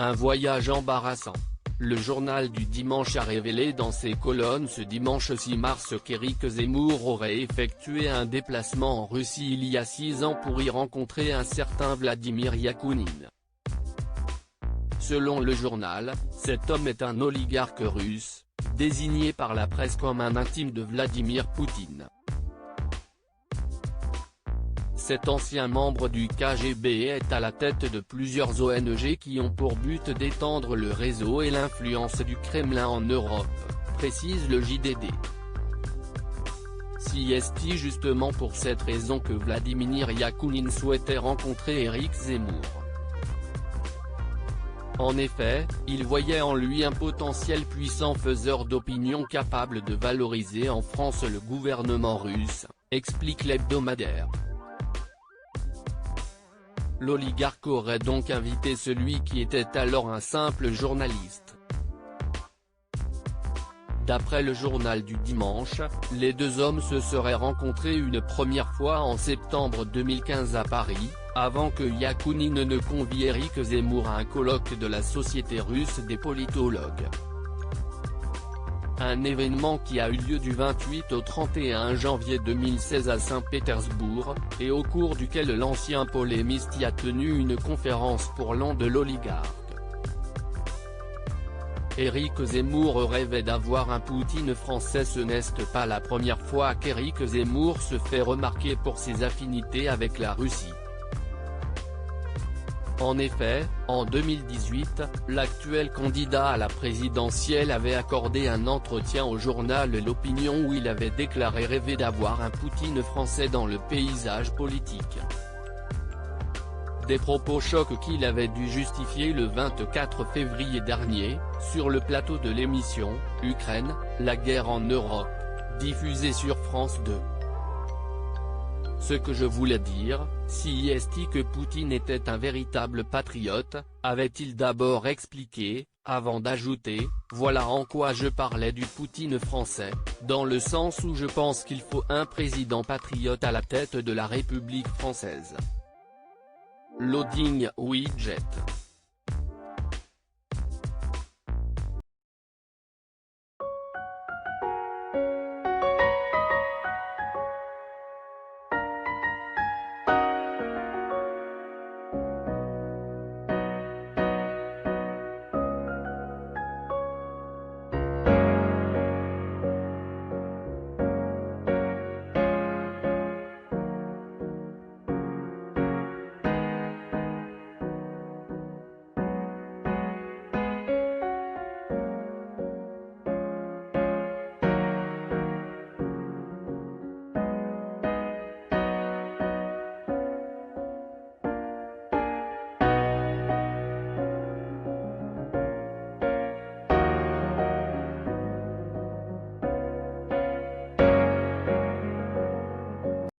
Un voyage embarrassant. Le journal du dimanche a révélé dans ses colonnes ce dimanche 6 mars qu'Éric Zemmour aurait effectué un déplacement en Russie il y a 6 ans pour y rencontrer un certain Vladimir Yakounine. Selon le journal, cet homme est un oligarque russe, désigné par la presse comme un intime de Vladimir Poutine. Cet ancien membre du KGB est à la tête de plusieurs ONG qui ont pour but d'étendre le réseau et l'influence du Kremlin en Europe, précise le JDD. C'est justement pour cette raison que Vladimir Yakounine souhaitait rencontrer Éric Zemmour. En effet, il voyait en lui un potentiel puissant faiseur d'opinion capable de valoriser en France le gouvernement russe, explique l'hebdomadaire. L'oligarque aurait donc invité celui qui était alors un simple journaliste. D'après le journal du dimanche, les deux hommes se seraient rencontrés une première fois en septembre 2015 à Paris, avant que Yakounine ne convie Éric Zemmour à un colloque de la Société russe des politologues. Un événement qui a eu lieu du 28 au 31 janvier 2016 à Saint-Pétersbourg, et au cours duquel l'ancien polémiste y a tenu une conférence pour l'an de l'oligarque. Éric Zemmour rêvait d'avoir un Poutine français. Ce n'est pas la première fois qu'Éric Zemmour se fait remarquer pour ses affinités avec la Russie. En effet, en 2018, l'actuel candidat à la présidentielle avait accordé un entretien au journal L'Opinion où il avait déclaré rêver d'avoir un Poutine français dans le paysage politique. Des propos chocs qu'il avait dû justifier le 24 février dernier, sur le plateau de l'émission « Ukraine, la guerre en Europe », diffusée sur France 2. Ce que je voulais dire, si est que Poutine était un véritable patriote, avait-il d'abord expliqué, avant d'ajouter, voilà en quoi je parlais du Poutine français, dans le sens où je pense qu'il faut un président patriote à la tête de la République française. Loading Widget.